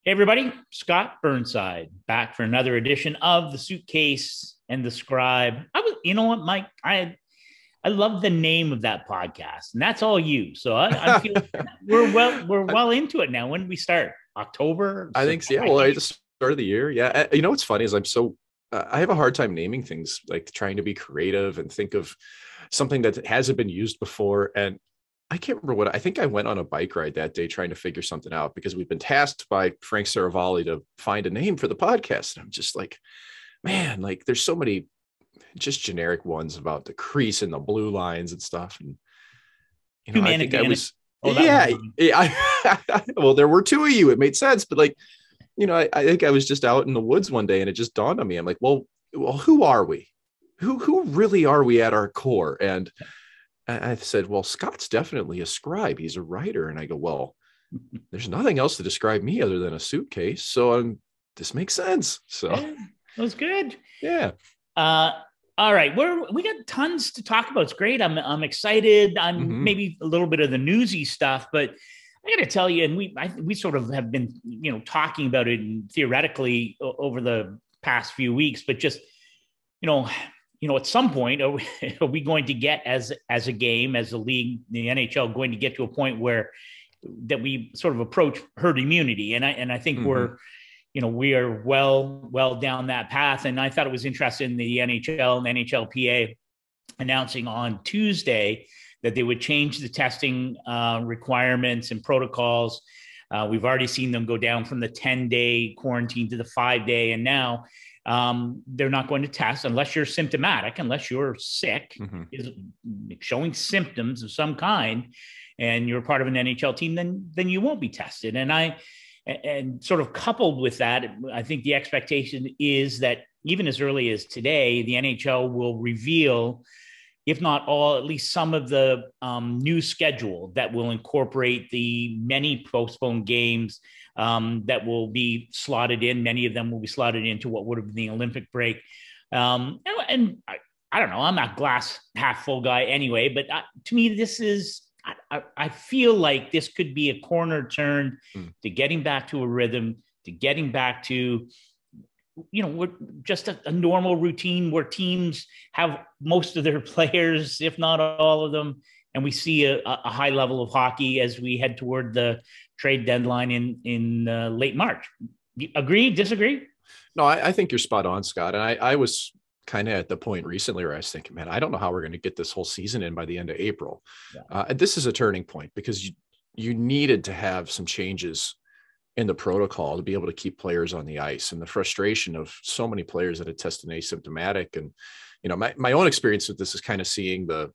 Hey everybody, Scott Burnside back for another edition of the Suitcase and the Scribe. You know what, Mike? I love the name of that podcast, and that's all you. So I feel we're well into it now. When did we start? October? I think so. Yeah. Well, I just started the year. Yeah. You know what's funny is I have a hard time naming things, like trying to be creative and think of something that hasn't been used before. And I can't remember I think I went on a bike ride that day trying to figure something out because we've been tasked by Frank Saravalli to find a name for the podcast. And I'm just like, man, like there's so many just generic ones about the crease and the blue lines and stuff. And, I think I was, well, there were two of you. It made sense. But like, I think I was just out in the woods one day and it just dawned on me. I'm like, well, who are we? Who really are we at our core? And I said, well, Scott's definitely a scribe. He's a writer. And I go, well, there's nothing else to describe me other than a suitcase. So this makes sense. So yeah, that was good. Yeah. All right. We got tons to talk about. It's great. I'm excited. I'm maybe a little bit of the newsy stuff, but I got to tell you, and we sort of have been, talking about it theoretically over the past few weeks, but just, at some point, are we going to get as a game, as a league, the NHL, going to get to a point where that we sort of approach herd immunity? And I think we are well down that path. And I thought it was interesting, the NHL and the NHLPA announcing on Tuesday that they would change the testing requirements and protocols. We've already seen them go down from the 10-day quarantine to the 5-day. And now they're not going to test unless you're symptomatic, unless you're sick, is showing symptoms of some kind, and you're part of an NHL team, then you won't be tested. And sort of coupled with that, I think the expectation is that even as early as today, the NHL will reveal, if not all, at least some of the new schedule that will incorporate the many postponed games that will be slotted in. Many of them will be slotted into what would have been the Olympic break. And I don't know, I'm not glass half full guy anyway, but to me, this is, I feel like this could be a corner turn to getting back to a rhythm, to getting back to, just a normal routine where teams have most of their players, if not all of them. And we see a high level of hockey as we head toward the trade deadline in late March. Agree, disagree? No, I think you're spot on, Scott. And I was kind of at the point recently where I was thinking, man, I don't know how we're going to get this whole season in by the end of April. Yeah. This is a turning point because you needed to have some changes in the protocol to be able to keep players on the ice, and the frustration of so many players that had tested asymptomatic. And, my own experience with this is kind of seeing the,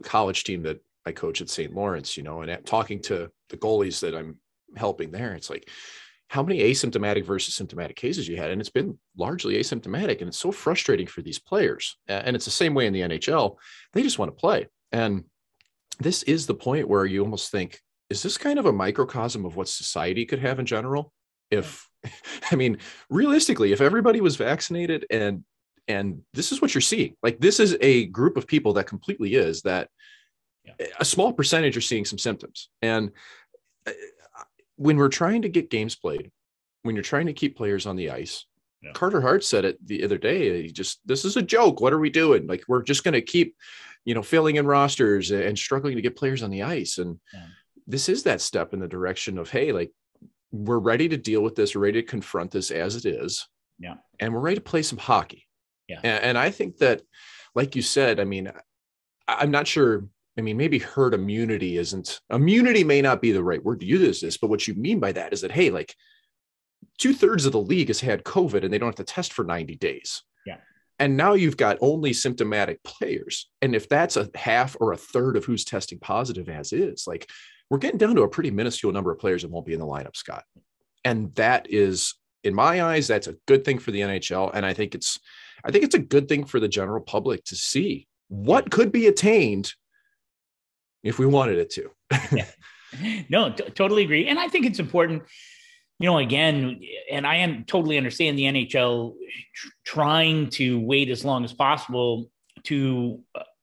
college team that I coach at St. Lawrence, and talking to the goalies that I'm helping there. It's like, how many asymptomatic versus symptomatic cases you had? And it's been largely asymptomatic. And it's so frustrating for these players. And it's the same way in the NHL. They just want to play. And this is the point where you almost think, is this kind of a microcosm of what society could have in general? Realistically, if everybody was vaccinated and this is what you're seeing, like this is a group of people that completely is that a small percentage are seeing some symptoms. And when we're trying to get games played, when you're trying to keep players on the ice, Carter Hart said it the other day, this is a joke. What are we doing? Like, we're just going to keep, filling in rosters and struggling to get players on the ice. And this is that step in the direction of, hey, like, we're ready to deal with this. We're ready to confront this as it is. Yeah. And we're ready to play some hockey. Yeah. And I think that, like you said, I'm not sure. Maybe herd immunity may not be the right word to use this, but what you mean by that is that, hey, like 2/3 of the league has had COVID and they don't have to test for 90 days. Yeah. And now you've got only symptomatic players. And if that's a half or a third of who's testing positive as is, like, we're getting down to a pretty minuscule number of players that won't be in the lineup, Scott. And that is, in my eyes, that's a good thing for the NHL. And I think it's a good thing for the general public to see what could be attained if we wanted it to. Yeah. No, totally agree. And I think it's important, again, and I totally understand the NHL trying to wait as long as possible to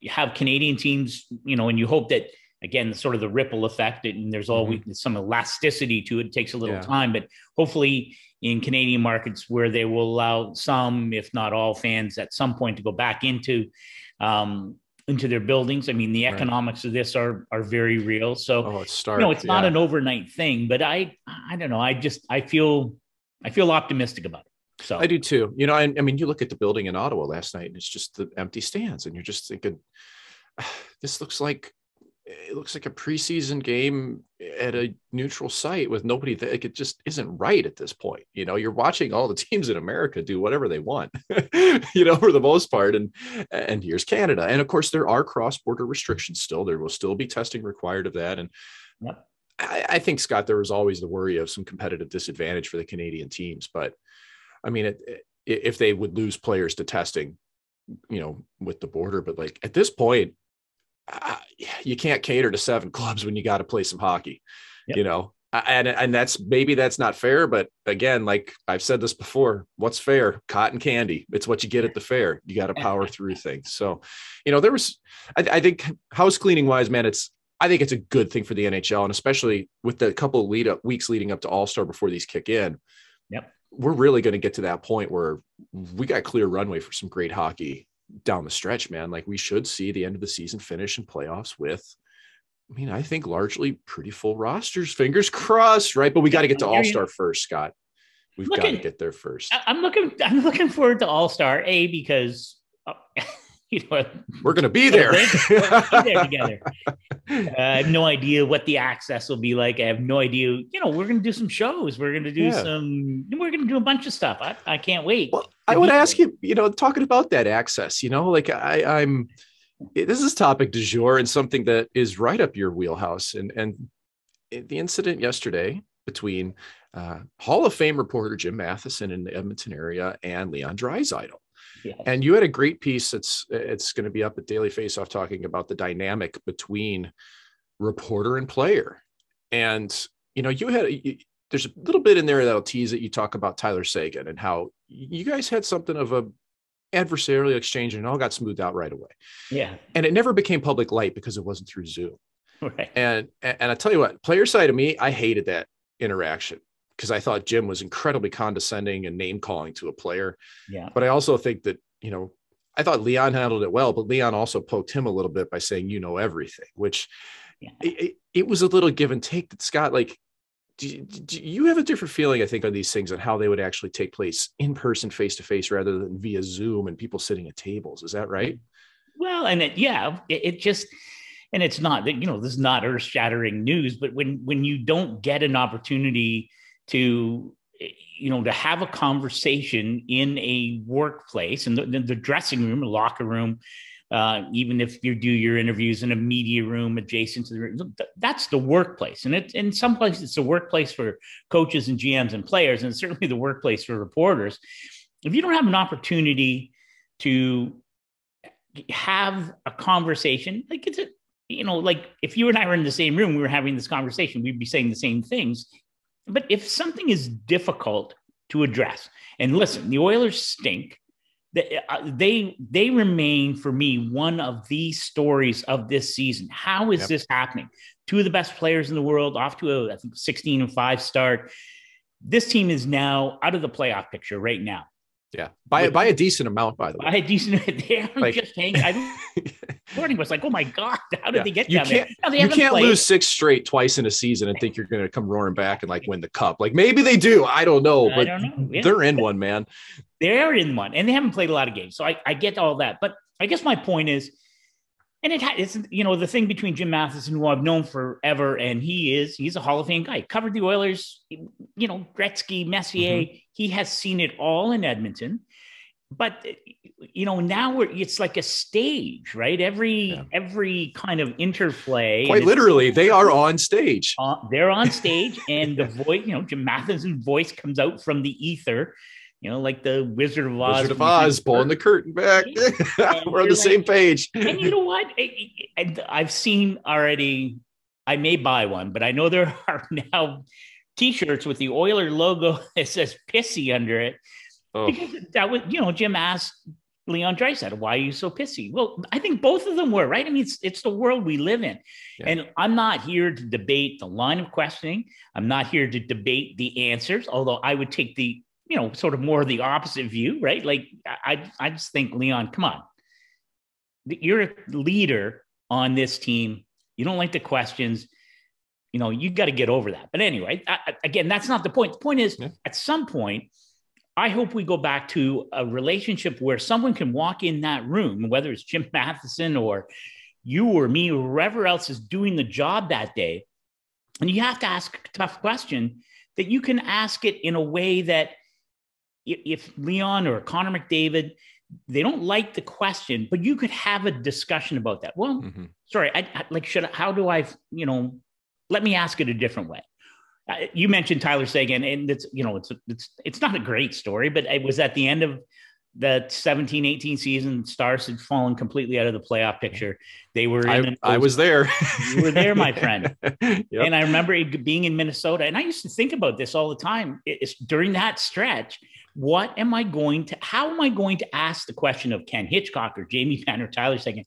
have Canadian teams, and you hope that again, sort of the ripple effect, and there's always some elasticity to it. It takes a little time, but hopefully in Canadian markets where they will allow some, if not all, fans at some point to go back into their buildings. I mean, the economics of this are very real. So, it's stark. It's not an overnight thing, but I don't know. I feel optimistic about it. So I do too. I mean, you look at the building in Ottawa last night and it's just the empty stands, and you're just thinking, this looks like a preseason game at a neutral site with nobody there. Like, it just isn't right at this point. You're watching all the teams in America do whatever they want, for the most part. And here's Canada. And of course there are cross-border restrictions still. There will still be testing required of that. And I think, Scott, there was always the worry of some competitive disadvantage for the Canadian teams. But I mean, if they would lose players to testing, with the border, but like at this point, you can't cater to 7 clubs when you got to play some hockey, and that's not fair. But again, like I've said this before, what's fair? Cotton candy. It's what you get at the fair. You got to power through things. So, there was, I think, house cleaning wise, man, I think it's a good thing for the NHL, and especially with the couple of weeks leading up to All-Star before these kick in. Yep. We're really going to get to that point where we got clear runway for some great hockey down the stretch, man. Like, we should see the end of the season finish in playoffs with, I think largely pretty full rosters, fingers crossed, right? But we got to get to All-Star first, Scott. We've got to get there first. I'm looking forward to All-Star, because we're going to be there. We'll be there together. I have no idea what the access will be like. I have no idea. We're going to do some shows. We're going to do we're going to do a bunch of stuff. I can't wait. Well, I would ask you, talking about that access, I'm this is topic du jour and something that is right up your wheelhouse. And the incident yesterday between Hall of Fame reporter Jim Matheson in the Edmonton area and Leon Draisaitl. Yes. And you had a great piece it's going to be up at Daily Faceoff talking about the dynamic between reporter and player. And, there's a little bit in there that'll tease it. You talk about Tyler Seguin and how you guys had something of a adversarial exchange and it all got smoothed out right away. Yeah. And it never became public light because it wasn't through Zoom. Right. And I tell you what, player side of me, I hated that interaction, because I thought Jim was incredibly condescending and name calling to a player. Yeah. But I also think that, I thought Leon handled it well, but Leon also poked him a little bit by saying, everything, which it was a little give and take. That Scott, like, do you have a different feeling, I think, on these things and how they would actually take place in person, face to face, rather than via Zoom and people sitting at tables? Is that right? Well, and it just, and it's not that, this is not earth shattering news, but when you don't get an opportunity to have a conversation in a workplace, and the dressing room, the locker room, even if you do your interviews in a media room adjacent to the room, that's the workplace. And in some places, it's the workplace for coaches and GMs and players, and certainly the workplace for reporters. If you don't have an opportunity to have a conversation, like like if you and I were in the same room, we were having this conversation, we'd be saying the same things. But if something is difficult to address, and listen, the Oilers stink. They remain, for me, one of the stories of this season. How is this happening? 2 of the best players in the world, off to I think 16-5 start. This team is now out of the playoff picture right now. Yeah, by a decent amount, by the way. By a decent, they are just hanging. Morning was like, oh my God, how did they get down there? No, you can't lose 6 straight twice in a season and think you're going to come roaring back and like win the cup. Like, maybe they do. I don't know, but they're in one, man. They're in one, and they haven't played a lot of games. So I get all that. But I guess my point is, and it's the thing between Jim Matheson, who I've known forever, and he's a Hall of Fame guy. Covered the Oilers, Gretzky, Messier. Mm-hmm. He has seen it all in Edmonton. But now it's like a stage, right? Every kind of interplay. Quite literally, they are on stage. They're on stage, and the voice, Jim Matheson's voice comes out from the ether. Like the Wizard of Oz. Wizard of Oz, pulling the curtain back. We're on the same page. And you know what? I've seen already, I may buy one, but I know there are now T-shirts with the Oiler logo that says pissy under it. Oh. Because that was, Jim asked Leon Draisaitl, why are you so pissy? Well, I think both of them were, right? I mean, it's the world we live in. Yeah. And I'm not here to debate the line of questioning. I'm not here to debate the answers, although I would take the, sort of more of the opposite view, right? Like, I just think, Leon, come on. You're a leader on this team. You don't like the questions. You got to get over that. But anyway, again, that's not the point. The point is, at some point, I hope we go back to a relationship where someone can walk in that room, whether it's Jim Matheson or you or me or whoever else is doing the job that day. And you have to ask a tough question that you can ask it in a way that if Leon or Connor McDavid, they don't like the question, but you could have a discussion about that. Well, sorry, how do I, let me ask it a different way. You mentioned Tyler Seguin, and it's not a great story, but it was at the end of the 17-18 season. Stars had fallen completely out of the playoff picture. They were. I was there. You were there, my friend. Yep. And I remember being in Minnesota, and I used to think about this all the time. It's during that stretch. How am I going to ask the question of Ken Hitchcock or Jamie Benn or Tyler Seguin?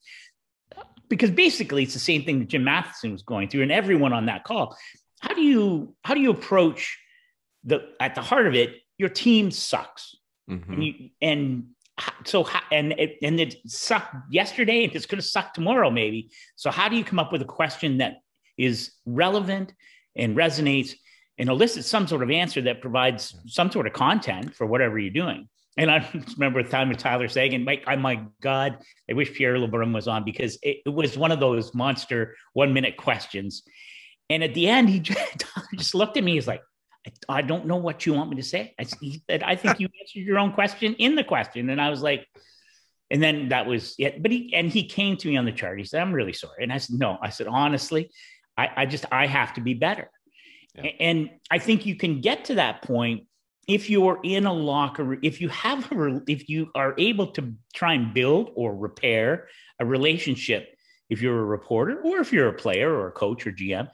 Because basically, it's the same thing that Jim Matheson was going through, and everyone on that call. How do you approach at the heart of it? Your team sucks, and it sucked yesterday, and it's going to suck tomorrow, maybe. So how do you come up with a question that is relevant and resonates and elicits some sort of answer that provides some sort of content for whatever you're doing? And I remember the time with Tyler Seguin, my God, I wish Pierre LeBrun was on, because it was one of those monster 1-minute questions. And at the end, he just looked at me. He's like, I don't know what you want me to say. He said, I think you answered your own question in the question. And I was like, and then that was it. But he came to me on the chart. He said, I'm really sorry. And I said, no. I said, honestly, I have to be better. Yeah. And I think you can get to that point if you're in a locker room, if you are able to try and build or repair a relationship, if you're a reporter or if you're a player or a coach or GM.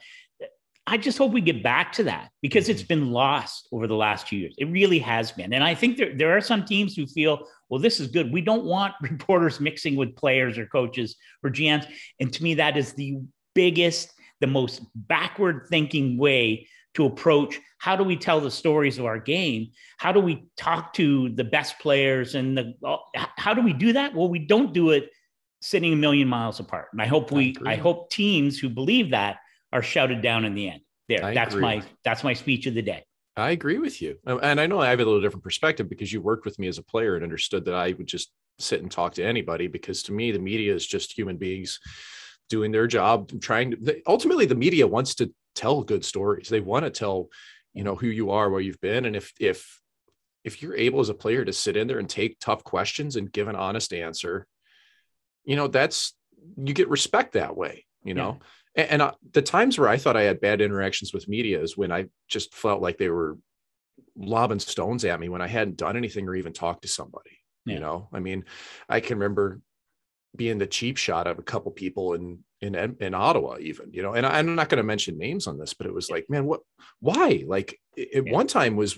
I just hope we get back to that, because it's been lost over the last 2 years. It really has been. And I think there are some teams who feel, well, this is good. We don't want reporters mixing with players or coaches or GMs. And to me, that is the most backward thinking way to approach how do we tell the stories of our game? How do we talk to the best players? And how do we do that? Well, we don't do it sitting a million miles apart. And I hope teams who believe that are shouted down in the end. That's my speech of the day. I agree with you. And I know I have a little different perspective because you worked with me as a player and understood that I would just sit and talk to anybody, because to me, the media is just human beings doing their job, ultimately the media wants to tell good stories. They want to tell, who you are, where you've been. And if you're able as a player to sit in there and take tough questions and give an honest answer, you get respect that way, Yeah. And the times where I thought I had bad interactions with media is when I just felt like they were lobbing stones at me when I hadn't done anything or even talked to somebody. Yeah. I mean, I can remember being the cheap shot of a couple people in Ottawa even, and I'm not going to mention names on this, but it was like, man, why? Like one time was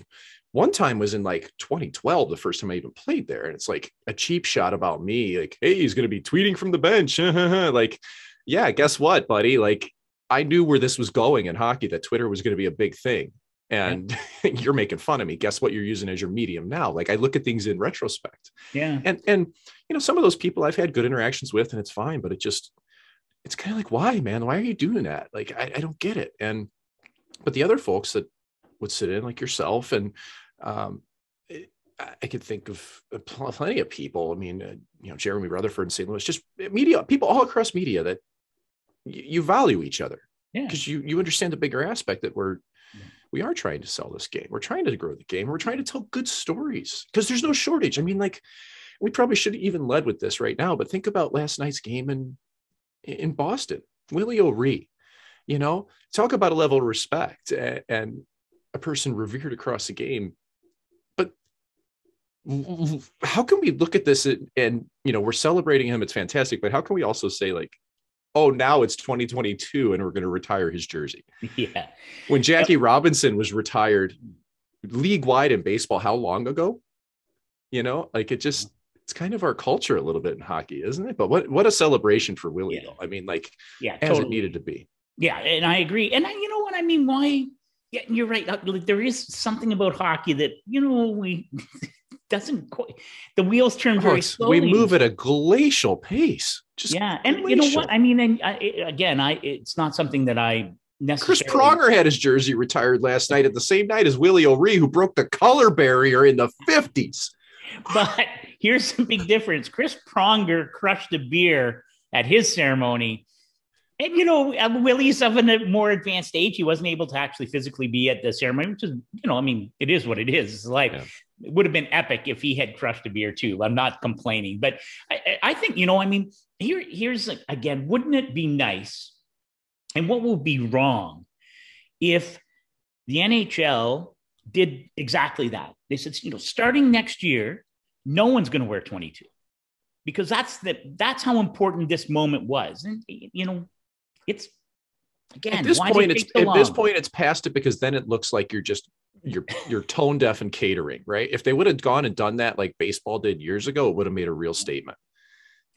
in like 2012, the first time I even played there. And it's like a cheap shot about me, like, hey, he's going to be tweeting from the bench. Like, yeah, guess what, buddy? Like, I knew where this was going in hockey, that Twitter was going to be a big thing. And you're making fun of me. Guess what you're using as your medium now? Like, I look at things in retrospect. Yeah. And some of those people I've had good interactions with, and it's fine, but it's kind of like, why, man? Why are you doing that? Like, I don't get it. But the other folks that would sit in, like yourself, and I could think of plenty of people. I mean, Jeremy Rutherford in St. Louis, just media, people all across media that you value each other, because you understand the bigger aspect that we are trying to sell this game. We're trying to grow the game. We're trying to tell good stories, because there's no shortage. I mean, like, we probably should have even led with this right now, but think about last night's game in Boston. Willie O'Ree, talk about a level of respect and a person revered across the game. But how can we look at this and we're celebrating him? It's fantastic. But how can we also say, like, oh, now it's 2022 and we're going to retire his jersey? Yeah. When Jackie Robinson was retired league wide in baseball, how long ago? Like, it just, it's kind of our culture a little bit in hockey, isn't it? But what a celebration for Willie, though. I mean, like, as it needed to be. Yeah, and I agree. And you know what I mean? Why? Yeah, you're right. There is something about hockey that, we doesn't quite, the wheels turn very slowly. We move at a glacial pace. And you know what I mean? And it's not something that I necessarily. Chris Pronger had his jersey retired last night at the same night as Willie O'Ree, who broke the color barrier in the 50s. But here's the big difference. Chris Pronger crushed a beer at his ceremony. And, Willie's of a more advanced age. He wasn't able to actually physically be at the ceremony, which is, it is what it is. It's like, it would have been epic if he had crushed a beer too. I'm not complaining, but I think, here's again, wouldn't it be nice? And what would be wrong if the NHL did exactly that? They said, starting next year, no one's going to wear 22 because that's how important this moment was. And, it's again, at this point, it's past it because then it looks like you're tone deaf and catering, right? If they would have gone and done that like baseball did years ago, it would have made a real statement.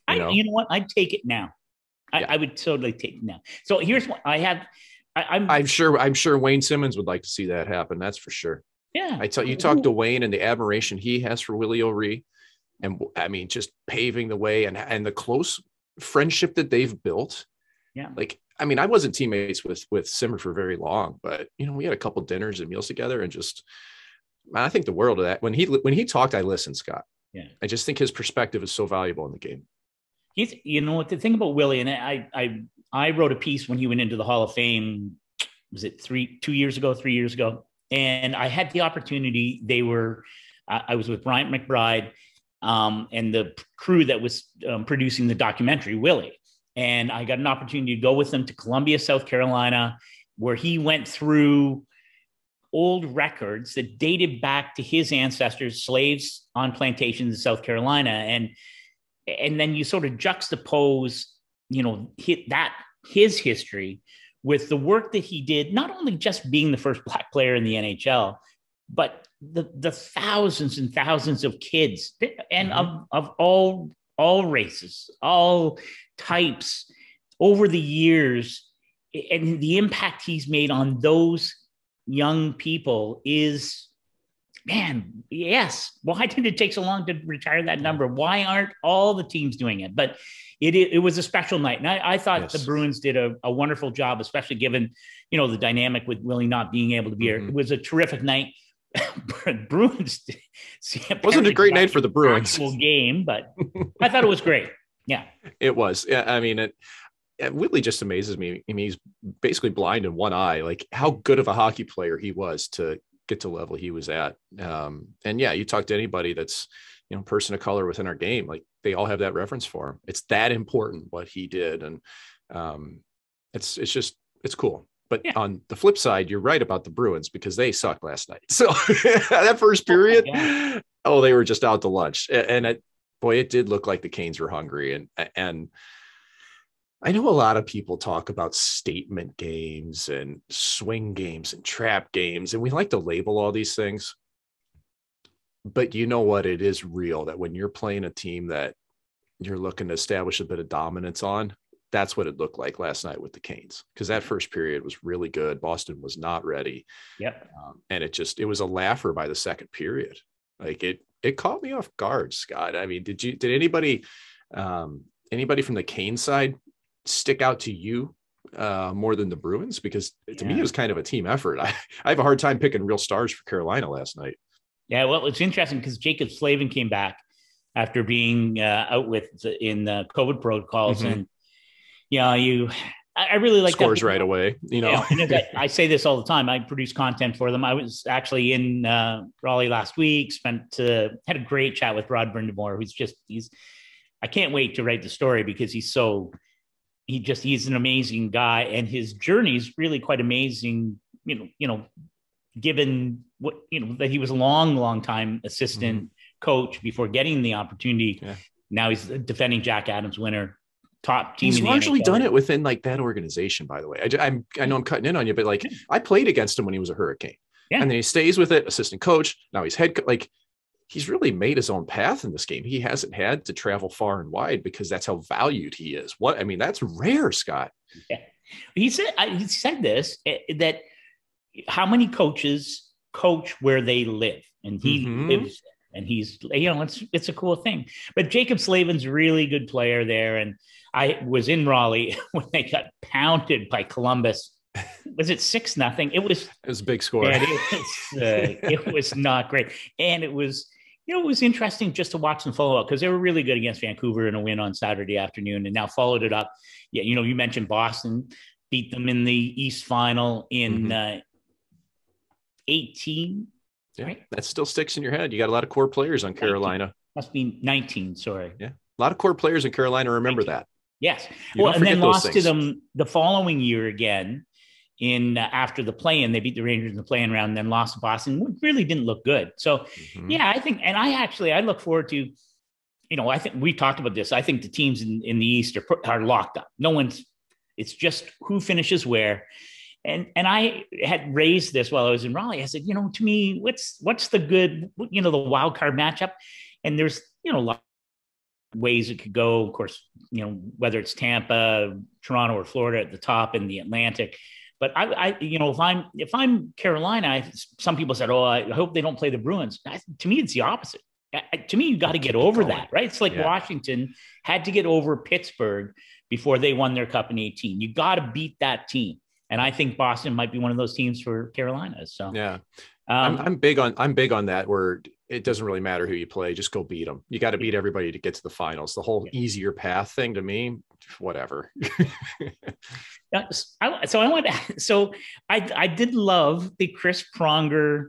You know what? I'd take it now. I would totally take it now. So here's what I have. I'm sure Wayne Simmons would like to see that happen. That's for sure. Yeah. You talk to Wayne and the admiration he has for Willie O'Ree, and I mean, just paving the way and the close friendship that they've built. Yeah. Like, I mean, I wasn't teammates with Simmer for very long, but we had a couple dinners and meals together, and I think the world of that. When he talked, I listened, Scott. Yeah. I just think his perspective is so valuable in the game. What the thing about Willie, and I wrote a piece when he went into the Hall of Fame, was it 3 years ago? And I had the opportunity. I was with Bryant McBride and the crew that was producing the documentary, Willie. And I got an opportunity to go with them to Columbia, South Carolina, where he went through old records that dated back to his ancestors, slaves on plantations in South Carolina. And then you sort of juxtapose, his history with the work that he did, not only just being the first Black player in the NHL, but the thousands and thousands of kids and of all races, all types over the years, and the impact he's made on those young people is, man, yes. Why did it take so long to retire that number? Why aren't all the teams doing it? But it was a special night. And I thought the Bruins did a wonderful job, especially given, the dynamic with Willie not being able to be here. It was a terrific night. Bruins wasn't a great night for the Bruins game, but I thought it was great. Yeah, it was. Yeah, I mean, Willie just amazes me. I mean, he's basically blind in one eye. Like how good of a hockey player he was to get to the level he was at. And yeah, you talk to anybody that's person of color within our game, like they all have that reference for him. It's that important what he did, and it's cool. But on the flip side, you're right about the Bruins because they sucked last night. So that first period, they were just out to lunch. And it did look like the Canes were hungry. And I know a lot of people talk about statement games and swing games and trap games, and we like to label all these things. But you know what? It is real that when you're playing a team that you're looking to establish a bit of dominance on, that's what it looked like last night with the Canes, because that first period was really good. Boston was not ready. Yep. And it was a laugher by the second period. Like it caught me off guard, Scott. I mean, did anybody from the Canes side stick out to you more than the Bruins? Because to me, it was kind of a team effort. I have a hard time picking real stars for Carolina last night. Yeah. Well, it's interesting because Jacob Slavin came back after being out in the COVID protocols. And, I really like scores that. Right away, I say this all the time. I produce content for them. I was actually in Raleigh last week, had a great chat with Rod Brindamore, I can't wait to write the story because he's an amazing guy, and his journey is really quite amazing, given what, that he was a long time assistant coach before getting the opportunity. Yeah. Now he's the defending Jack Adams winner. Top team. He's largely done it within like that organization, by the way. I know I'm cutting in on you, but like I played against him when he was a Hurricane, and then he stays with it, assistant coach. Now he's head. Like he's really made his own path in this game. He hasn't had to travel far and wide because that's how valued he is. That's rare, Scott. Yeah. He said this, that how many coaches coach where they live, and he lives there, and he's, it's a cool thing. But Jacob Slavin's a really good player there. And I was in Raleigh when they got pounded by Columbus. Was it 6-0? It was a big score. It was not great. And it was, it was interesting just to watch them follow up, because they were really good against Vancouver in a win on Saturday afternoon, and now followed it up. Yeah, you mentioned Boston beat them in the East Final in 18. Yeah, right? That still sticks in your head. You got a lot of core players on 19. Carolina. Must be 19, sorry. Yeah, a lot of core players in Carolina. Remember 19. That. Yes. And then lost to them the following year again in after the play-in. They beat the Rangers in the play-in round, and then lost to Boston. Really didn't look good. So, I think, and I look forward to, I think we talked about this. I think the teams in the East are locked up. It's just who finishes where. And I had raised this while I was in Raleigh. I said, to me, what's the good, the wild card matchup? And there's, a lot of ways it could go. Of course, whether it's Tampa, Toronto, or Florida at the top in the Atlantic. But if I'm Carolina, some people said, I hope they don't play the Bruins. To me, it's the opposite. To me, you got to get over that, right? It's like Washington had to get over Pittsburgh before they won their cup in 18. You got to beat that team. And I think Boston might be one of those teams for Carolina. So I'm big on that, where it doesn't really matter who you play, just go beat them. You got to beat everybody to get to the finals. The whole easier path thing, to me, whatever. I did love the Chris Pronger,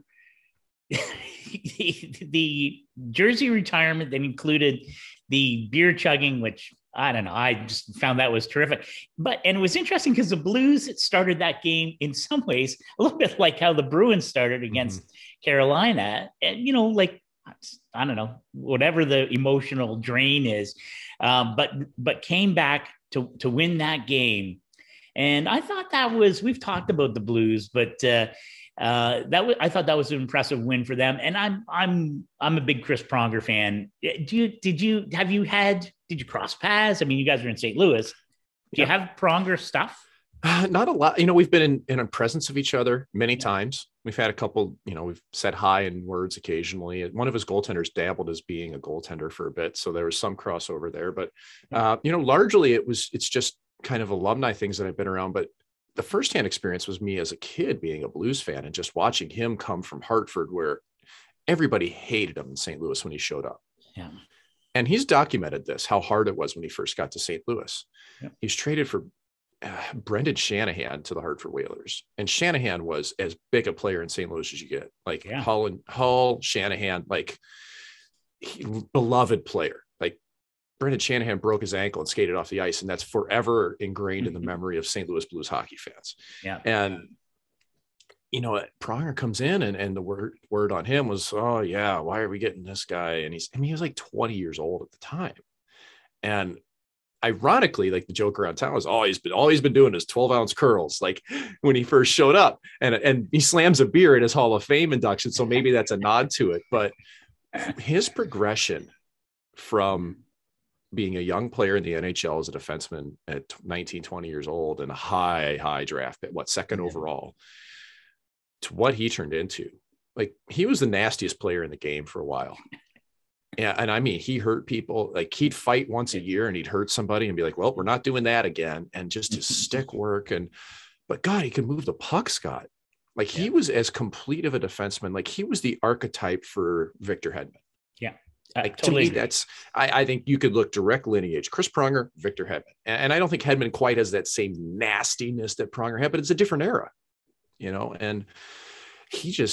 the jersey retirement that included the beer chugging, which I don't know. I just found that was terrific. And it was interesting because the Blues started that game in some ways a little bit like how the Bruins started against Carolina. And, I don't know, whatever the emotional drain is, but came back to win that game. And I thought we've talked about the Blues, but I thought that was an impressive win for them. And I'm a big Chris Pronger fan. Did you cross paths? I mean, you guys are in St. Louis. Do you have Pronger stuff? Not a lot. We've been in a presence of each other many times. We've had a couple, we've said hi in words occasionally. One of his goaltenders dabbled as being a goaltender for a bit. So there was some crossover there, but largely it's just kind of alumni things that I've been around. But the firsthand experience was me as a kid being a Blues fan and just watching him come from Hartford, where everybody hated him in St. Louis when he showed up. Yeah. And he's documented this, how hard it was when he first got to St. Louis. Yeah. He was traded for Brendan Shanahan to the Hartford Whalers. And Shanahan was as big a player in St. Louis as you get. Hull, Shanahan, beloved player. Brendan Shanahan broke his ankle and skated off the ice, and that's forever ingrained in the memory of St. Louis Blues hockey fans. Yeah. And, Pronger comes in and the word on him was, oh yeah, why are we getting this guy? And he was like 20 years old at the time. And ironically, the joke around town was, all he's been doing is 12-ounce curls, when he first showed up, and he slams a beer at his Hall of Fame induction. So maybe that's a nod to it, but his progression from being a young player in the NHL as a defenseman at 19, 20 years old and a high draft pick, second overall, to what he turned into. He was the nastiest player in the game for a while. Yeah. And I mean, he hurt people. He'd fight once a year and he'd hurt somebody and be like, well, we're not doing that again. And just his stick work. But God, he could move the puck, Scott. He was as complete of a defenseman. He was the archetype for Victor Hedman. Yeah. Totally. To me, I think you could look direct lineage. Chris Pronger, Victor Hedman. And I don't think Hedman quite has that same nastiness that Pronger had, but it's a different era, and you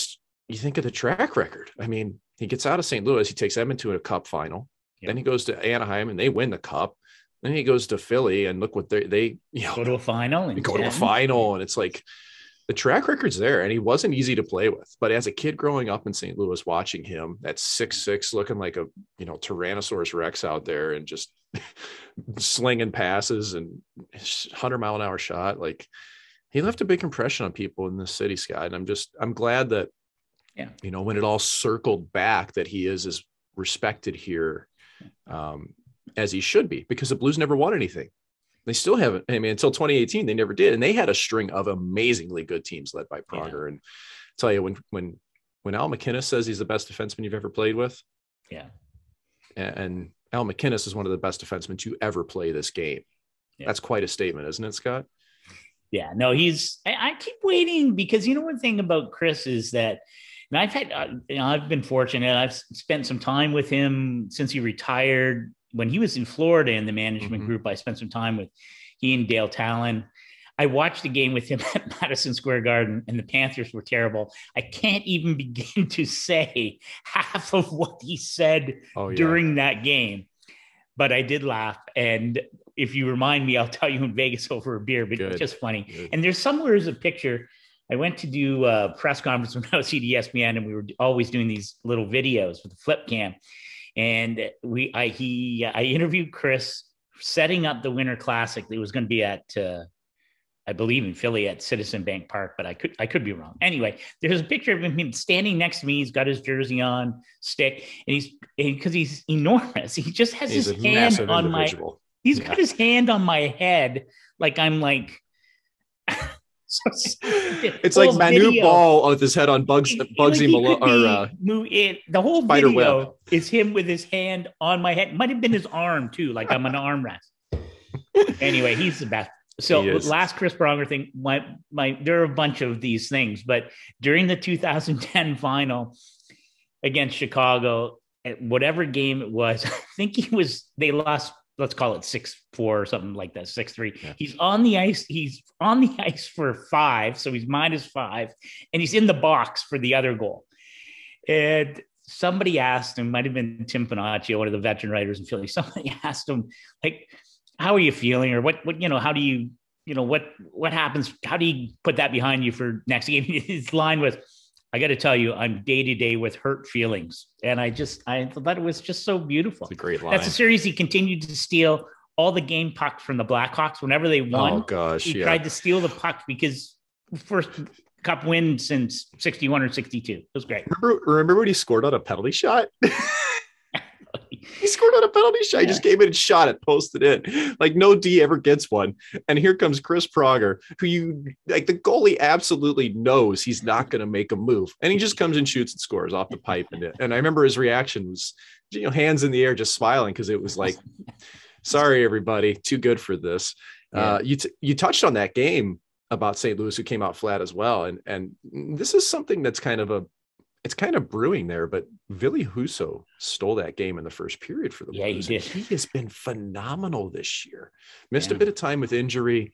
think of the track record. I mean, he gets out of St. Louis, he takes Edmonton to a cup final. Yep. Then he goes to Anaheim and they win the cup. Then he goes to Philly and look what they go to a final and go to a final. And it's the track record's there, and he wasn't easy to play with. But as a kid growing up in St. Louis, watching him, that 6'6", looking like a Tyrannosaurus Rex out there, and just slinging passes and 100-mile-an-hour shot, he left a big impression on people in this city, Scott. And I'm glad that Yeah. You know, when it all circled back that he is as respected here as he should be, because the Blues never won anything. They still haven't. I mean, until 2018, they never did. And they had a string of amazingly good teams led by Pronger. And I'll tell you, when Al McKenna says he's the best defenseman you've ever played with. Yeah. And Al McKinnis is one of the best defensemen to ever play this game. Yeah. That's quite a statement, isn't it, Scott? Yeah, no, I keep waiting because, you know, one thing about Chris is that, and I've been fortunate. I've spent some time with him since he retired. When he was in Florida in the management group, I spent some time with he and Dale Talon. I watched the game with him at Madison Square Garden, and the Panthers were terrible. I can't even begin to say half of what he said during that game, but I did laugh. And if you remind me, I'll tell you in Vegas over a beer, but it's just funny. Good. And there's somewhere is a picture. I went to do a press conference when I was at ESPN, and we were always doing these little videos with the flip cam. And I interviewed Chris setting up the Winter Classic. It was going to be at, I believe in Philly at Citizen Bank Park, but I could be wrong. Anyway, there's a picture of him standing next to me. He's got his jersey on, stick, and because he's enormous. He just has his hand on he's got his hand on my head. Like I'm like, it's like Manu Ball with his head on Bugsy Malone. The whole video is him with his hand on my head. Might have been his arm too. Like I'm an armrest. Anyway, he's the best. So last Chris Pronger thing, there are a bunch of these things, but during the 2010 final against Chicago, at whatever game it was, I think they lost, let's call it 6-4 or something like that, 6-3. Yeah. He's on the ice for 5. So he's -5 and he's in the box for the other goal. And somebody asked him, might've been Tim Panaccio, one of the veteran writers in Philly. Somebody asked him, like, how are you feeling? Or what, how do you, what happens? How do you put that behind you for next game? His line was, I got to tell you, I'm day to day with hurt feelings. And I thought it was just so beautiful. It's a great line. That's a series he continued to steal all the game pucks from the Blackhawks whenever they won. Oh gosh. He tried to steal the pucks because first cup win since 61 or 62. It was great. Remember when he scored on a penalty shot? He scored on a penalty shot. He just came in and shot it, posted in. Like no D ever gets one. And here comes Chris Pronger, who the goalie absolutely knows he's not going to make a move. And he just comes and shoots and scores off the pipe. And I remember his reaction was, hands in the air, just smiling. Cause it was like, sorry, everybody, too good for this. Yeah. You touched on that game about St. Louis, who came out flat as well. And this is something that's kind of brewing there, but Willie Husso stole that game in the first period for the Blues. He did. He has been phenomenal this year. Missed a bit of time with injury.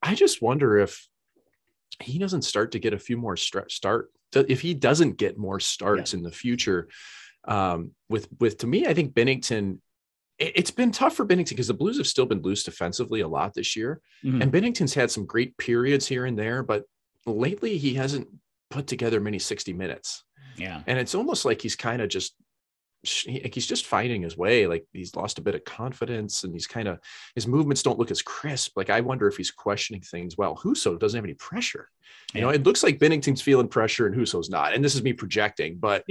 I just wonder if he doesn't start to get a few more if he doesn't get more starts in the future. With to me, I think Binnington, it's been tough for Binnington because the Blues have still been loose defensively a lot this year. Mm-hmm. And Binnington's had some great periods here and there, but lately he hasn't put together many 60 minutes. Yeah. And it's almost like he's kind of he's just finding his way. Like he's lost a bit of confidence and his movements don't look as crisp. Like I wonder if he's questioning things. Well, Husso doesn't have any pressure. You know, it looks like Binnington's feeling pressure and Husso's not. And this is me projecting, but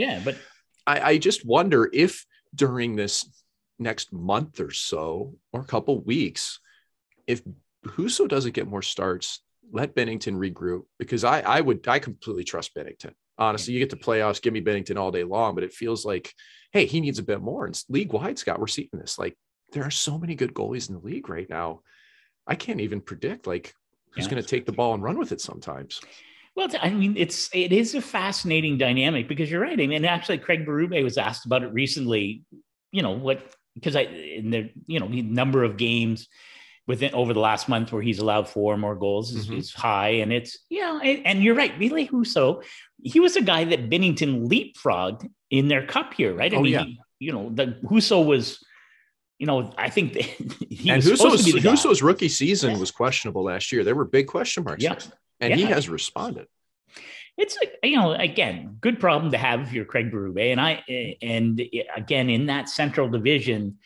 I just wonder if during this next month or so, or a couple weeks, if Husso doesn't get more starts, let Binnington regroup, because I completely trust Binnington. Honestly, you get to playoffs, give me Binnington all day long, but it feels like, hey, he needs a bit more. And league-wide, Scott, we're seeing this. Like, there are so many good goalies in the league right now. I can't even predict, who's going to take the ball and run with it sometimes. Well, I mean, it is a fascinating dynamic because you're right. I mean, actually, Craig Berube was asked about it recently, because the number of games over the last month where he's allowed 4 more goals is high. And it's, and you're right. Ville Husso, he was a guy that Binnington leapfrogged in their cup here, right? I mean, the Husso was, I think Husso's rookie season was questionable last year. There were big question marks. Yeah. And he has responded. It's again, good problem to have if you're Craig Berube. And again, in that Central Division,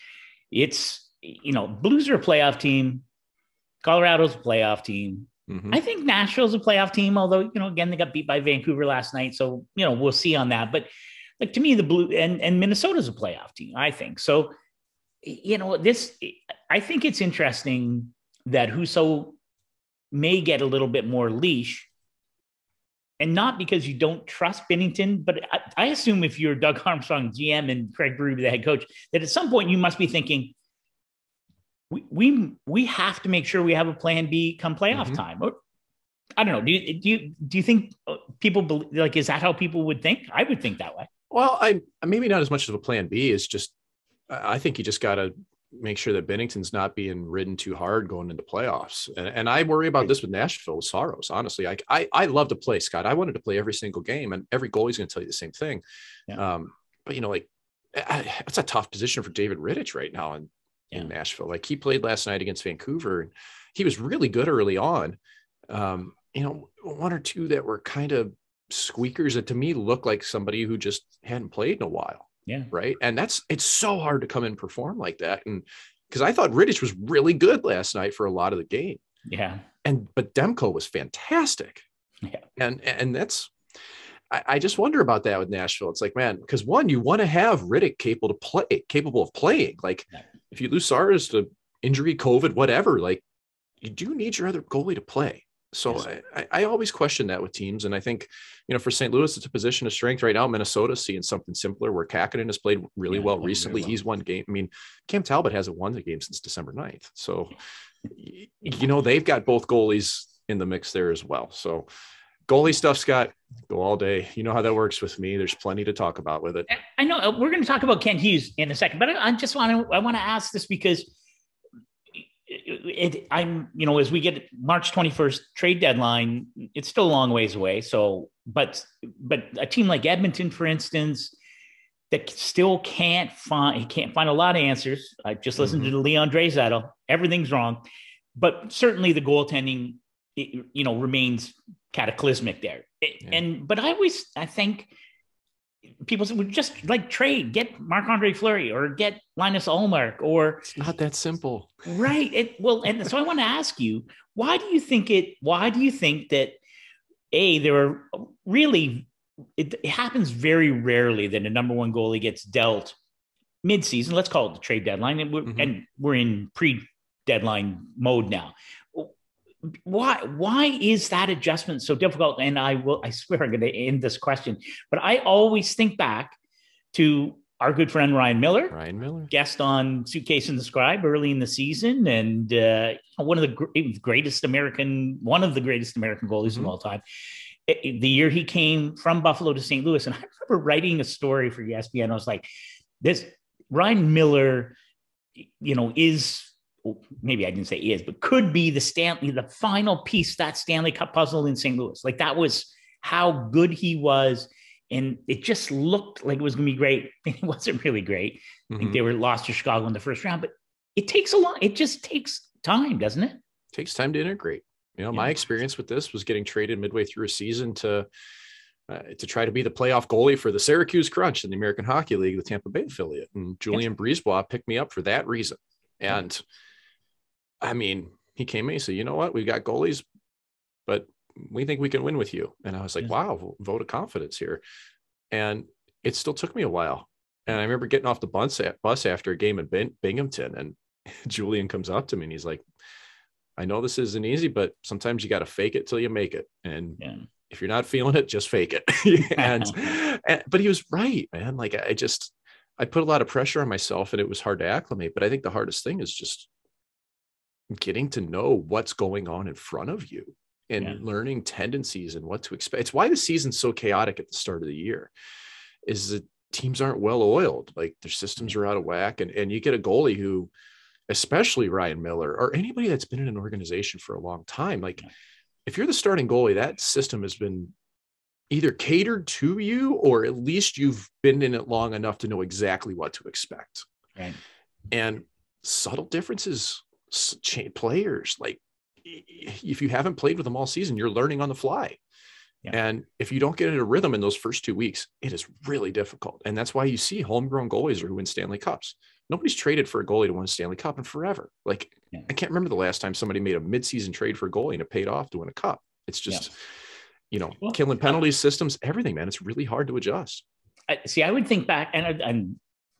it's, Blues are a playoff team. Colorado's a playoff team. I think Nashville's a playoff team, although, again, they got beat by Vancouver last night. So, we'll see on that. But like, to me, the Blue and Minnesota's a playoff team, I think. So, I think it's interesting that Husso may get a little bit more leash, and not because you don't trust Binnington, but I assume if you're Doug Armstrong, GM, and Craig Berube, the head coach, that at some point you must be thinking, we have to make sure we have a plan B come playoff time. Or, I don't know. Do you think people like, is that how people would think? I would think that way. Well, I maybe not as much of a plan B. It's just, I think you just got to make sure that Binnington's not being ridden too hard going into playoffs. And I worry about this with Nashville with Saros. Honestly, I love to play, Scott. I wanted to play every single game, and every goalie's going to tell you the same thing. Yeah. But it's a tough position for David Rittich right now in Nashville. Like, he played last night against Vancouver, and he was really good early on. One or two that were kind of squeakers that to me looked like somebody who just hadn't played in a while. Yeah. Right. And it's so hard to come and perform like that. And because I thought Rittich was really good last night for a lot of the game. Yeah. But Demko was fantastic. Yeah. And that's, I just wonder about that with Nashville. It's like, man, because one, you want to have Rittich capable of playing. Like, if you lose Saros to injury, COVID, whatever, like, you do need your other goalie to play. So I always question that with teams. And I think, for St. Louis, it's a position of strength right now. Minnesota's seeing something simpler where Kakkonen has played really well recently. He's won game. I mean, Cam Talbot hasn't won the game since December 9th. So, they've got both goalies in the mix there as well. So goalie stuff, Scott, go all day. You know how that works with me. There's plenty to talk about with it. I know we're going to talk about Kent Hughes in a second, but I want to ask this because as we get March 21st trade deadline, it's still a long ways away. So, but a team like Edmonton, for instance, that still can't find a lot of answers. I just listened to Leon Draisaitl. Everything's wrong, but certainly the goaltending, remains cataclysmic there. But I think people would just trade, get Marc-Andre Fleury or get Linus Ullmark, or it's not that simple. Right. And so I want to ask you, why do you think that there are really, it happens very rarely that a number one goalie gets dealt mid-season, let's call it the trade deadline. And we're in pre-deadline mode now. Why is that adjustment so difficult? And I swear I'm going to end this question, but I always think back to our good friend Ryan Miller, guest on Suitcase and the Scribe early in the season, and one of the greatest American goalies of all time. The year he came from Buffalo to St. Louis, and I remember writing a story for ESPN. I was like, "This Ryan Miller, is." Maybe I didn't say is, but could be the final piece, that Stanley Cup puzzle in St. Louis. Like, that was how good he was. And it just looked like it was going to be great. It wasn't really great. I think they were lost to Chicago in the first round, but it just takes time, doesn't it? It takes time to integrate. My experience with this was getting traded midway through a season to try to be the playoff goalie for the Syracuse Crunch in the American Hockey League, the Tampa Bay affiliate. And Julien Brisebois picked me up for that reason. And I mean, he came in and said, you know what, we've got goalies, but we think we can win with you. And I was like, wow, vote of confidence here. And it still took me a while. And I remember getting off the bus after a game in Binghamton, and Julien comes up to me and he's like, I know this isn't easy, but sometimes you got to fake it till you make it. And if you're not feeling it, just fake it. But he was right, man. Like, I put a lot of pressure on myself, and it was hard to acclimate. But I think the hardest thing is just getting to know what's going on in front of you and learning tendencies and what to expect. It's why the season's so chaotic at the start of the year, is that teams aren't well oiled. Like, their systems are out of whack. And you get a goalie who, especially Ryan Miller or anybody that's been in an organization for a long time, like, if you're the starting goalie, that system has been either catered to you, or at least you've been in it long enough to know exactly what to expect. Right. And subtle differences, players, like, if you haven't played with them all season, you're learning on the fly. And if you don't get into a rhythm in those first 2 weeks, it is really difficult. And that's why you see homegrown goalies who win Stanley Cups. Nobody's traded for a goalie to win a Stanley Cup in forever. Like, I can't remember the last time somebody made a midseason trade for a goalie and it paid off to win a cup. It's just, killing penalties, systems, everything, man. It's really hard to adjust. I would think back, and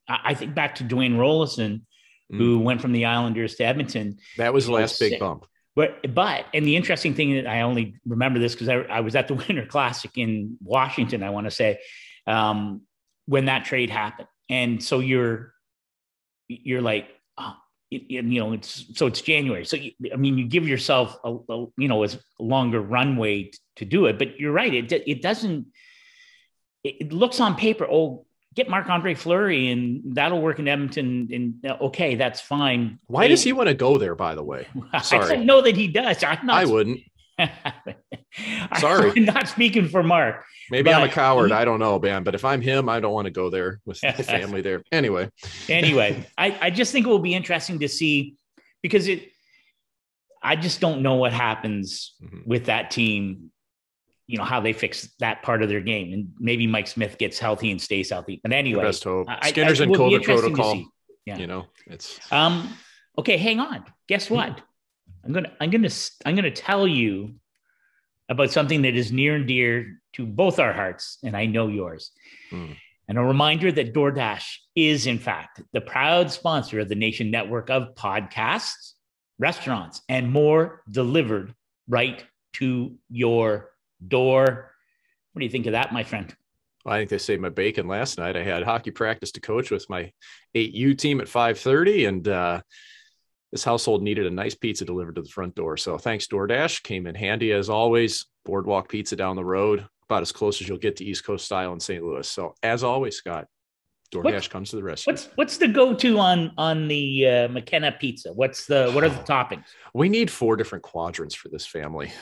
I think back to Dwayne Rollison, who went from the Islanders to Edmonton. That was the last big bump. But and the interesting thing that I only remember this because I was at the Winter Classic in Washington, I want to say, when that trade happened. And so you're like, it's January. So, you give yourself a longer runway to do it, but you're right. It looks on paper, get Marc-Andre Fleury and that'll work in Edmonton. And okay, that's fine. Why does he want to go there, by the way? Sorry. I don't know that he does. I wouldn't. Sorry. I'm not speaking for Mark. Maybe I'm a coward. I don't know, man. But if I'm him, I don't want to go there with my family there. Anyway, I just think it will be interesting to see because I just don't know what happens with that team, how they fix that part of their game. And maybe Mike Smith gets healthy and stays healthy. But anyway, best hope. Skinner's in COVID protocol. Yeah. It's okay. Hang on. Guess what? I'm gonna tell you about something that is near and dear to both our hearts, and I know yours. And a reminder that DoorDash is, in fact, the proud sponsor of the Nation Network of podcasts, restaurants, and more delivered right to your door. What do you think of that, my friend? Well, I think they saved my bacon last night. I had hockey practice to coach with my 8U team at 5:30, and this household needed a nice pizza delivered to the front door. So thanks, DoorDash. Came in handy as always. Boardwalk pizza down the road, about as close as you'll get to East Coast style in St. Louis. So as always, Scott, DoorDash comes to the rescue. What's the go-to on the McKenna pizza? What are the toppings? We need 4 different quadrants for this family.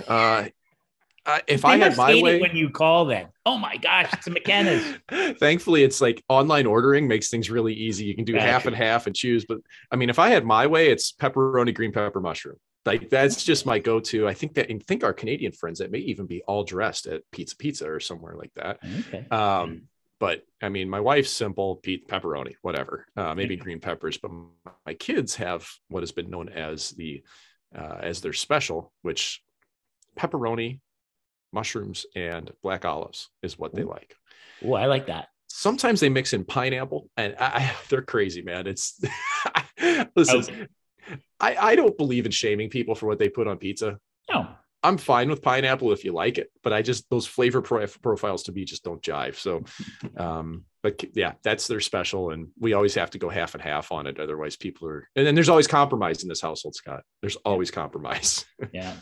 If I had my way, when you call them, oh my gosh, it's a McKenna's. Thankfully, it's like online ordering makes things really easy. You can do half and half and choose. But if I had my way, it's pepperoni, green pepper, mushroom. Like that's just my go-to. I think our Canadian friends that may even be all dressed at Pizza or somewhere like that. Okay. But my wife's simple, pepperoni, whatever, maybe green peppers. But my kids have what has been known as as their special, which pepperoni, mushrooms, and black olives is what they like. Oh, I like that. Sometimes they mix in pineapple, and they're crazy, man. It's listen, I don't believe in shaming people for what they put on pizza. No, I'm fine with pineapple if you like it, but those flavor profiles to me just don't jive. So, but yeah, that's their special, and we always have to go half and half on it. Otherwise, and then there's always compromise in this household, Scott. There's always compromise. Yeah.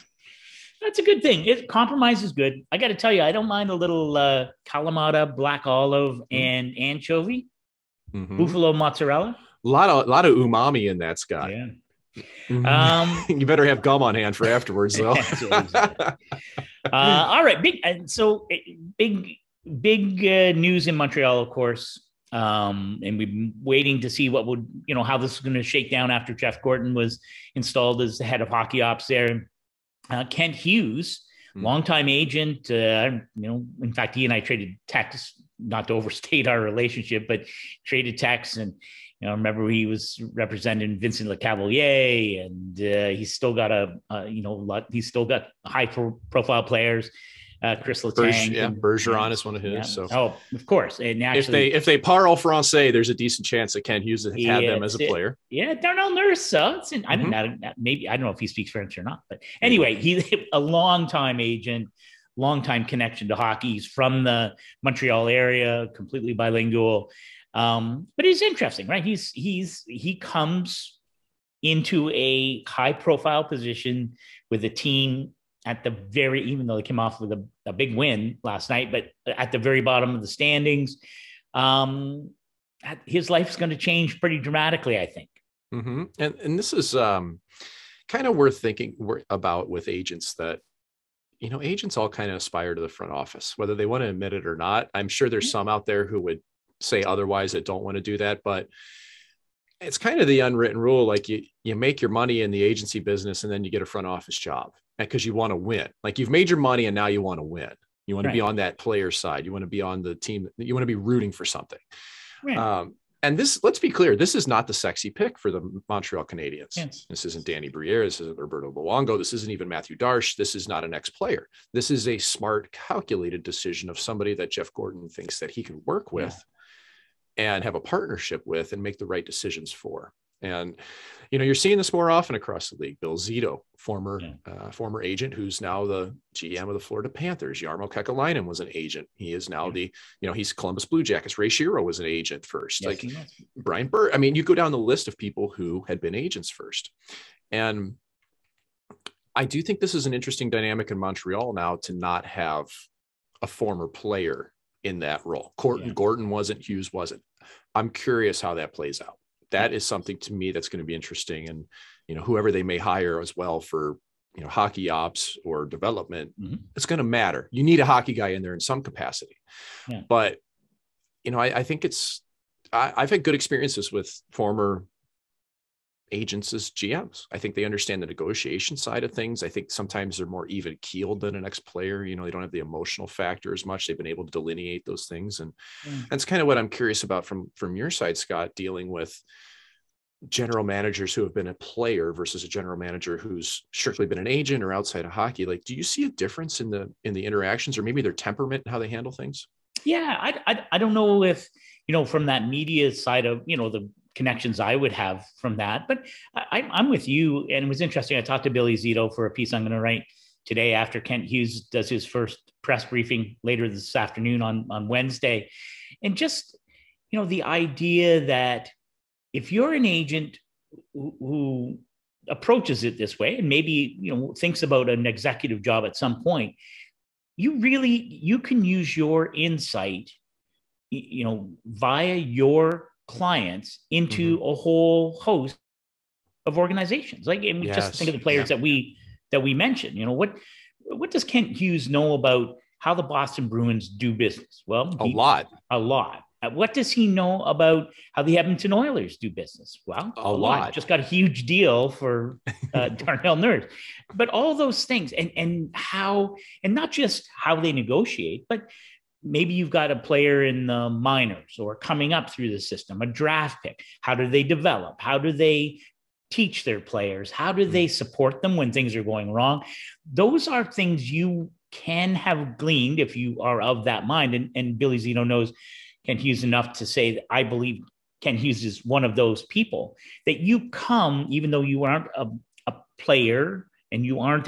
That's a good thing. Compromise is good. I got to tell you, I don't mind a little Kalamata, black olive, and anchovy, buffalo mozzarella. A lot of umami in that, Scott. Yeah. You better have gum on hand for afterwards, though. All right, big news in Montreal, of course. And we've been waiting to see how this is going to shake down after Jeff Gorton was installed as the head of hockey ops there. Kent Hughes, longtime agent, in fact, he and I traded texts, not to overstate our relationship, but traded texts. And, remember he was representing Vincent Lecavalier, and he's still got he's still got high profile players. Chris Letang. Bergeron is one of his. Yeah. So, of course. And actually, if they parle français, there's a decent chance that Kent Hughes had them as a player. Yeah, Darnell Nurse. I don't know. Maybe I don't know if he speaks French or not, but anyway, he's a longtime agent, longtime connection to hockey. He's from the Montreal area, completely bilingual. But it's interesting, right? He comes into a high profile position with a team at the even though they came off with a big win last night, but at the very bottom of the standings, his life's going to change pretty dramatically, I think. Mm-hmm. And this is kind of worth thinking about with agents that, agents all kind of aspire to the front office, whether they want to admit it or not. I'm sure there's some out there who would say otherwise that don't want to do that, but it's kind of the unwritten rule. Like you make your money in the agency business and then you get a front office job because you want to win. Like you've made your money and now you want to win. You want to be on that player side. You want to be on the team. You want to be rooting for something. Right. And this, let's be clear, this is not the sexy pick for the Montreal Canadiens. Yes. This isn't Danny Briere. This isn't Roberto Luongo. This isn't even Matthew Darche. This is not an ex-player. This is a smart, calculated decision of somebody that Jeff Gordon thinks that he can work with and have a partnership with and make the right decisions for. And, you know, you're seeing this more often across the league. Bill Zito, former agent, who's now the GM of the Florida Panthers. Jarmo Kekalainen was an agent. He is now he's Columbus Blue Jackets. Ray Shero was an agent first. Yes, Brian Burr. I mean, you go down the list of people who had been agents first. And I do think this is an interesting dynamic in Montreal now to not have a former player in that role. Gordon wasn't, Hughes wasn't. I'm curious how that plays out. That is something to me that's going to be interesting. And, you know, whoever they may hire as well for, you know, hockey ops or development, it's going to matter. You need a hockey guy in there in some capacity. Yeah. But, you know, I think I've had good experiences with former agents as GMs. I think they understand the negotiation side of things. I think sometimes they're more even keeled than an ex-player. You know, they don't have the emotional factor as much. They've been able to delineate those things. And that's kind of what I'm curious about from your side, Scott, dealing with general managers who have been a player versus a general manager who's strictly been an agent or outside of hockey. Like, do you see a difference in the interactions or maybe their temperament and how they handle things? Yeah. I don't know if, you know, from that media side of, you know, the connections I would have from that, but I'm with you. And it was interesting. I talked to Billy Zito for a piece I'm going to write today after Kent Hughes does his first press briefing later this afternoon on Wednesday. And just, you know, the idea that if you're an agent who approaches it this way and maybe, you know, thinks about an executive job at some point, you can use your insight, you know, via your clients into a whole host of organizations. Like, and we just think of the players that we mentioned. You know, what does Kent Hughes know about how the Boston Bruins do business? Well, a lot. What does he know about how the Edmonton Oilers do business? Well, a lot. Just got a huge deal for Darnell Nurse, but all those things and how, and not just how they negotiate, but maybe you've got a player in the minors or coming up through the system, a draft pick. How do they develop? How do they teach their players? How do they support them when things are going wrong? Those are things you can have gleaned if you are of that mind. And Billy Zito knows Ken Hughes enough to say that I believe Ken Hughes is one of those people that you come, even though you aren't a player and you aren't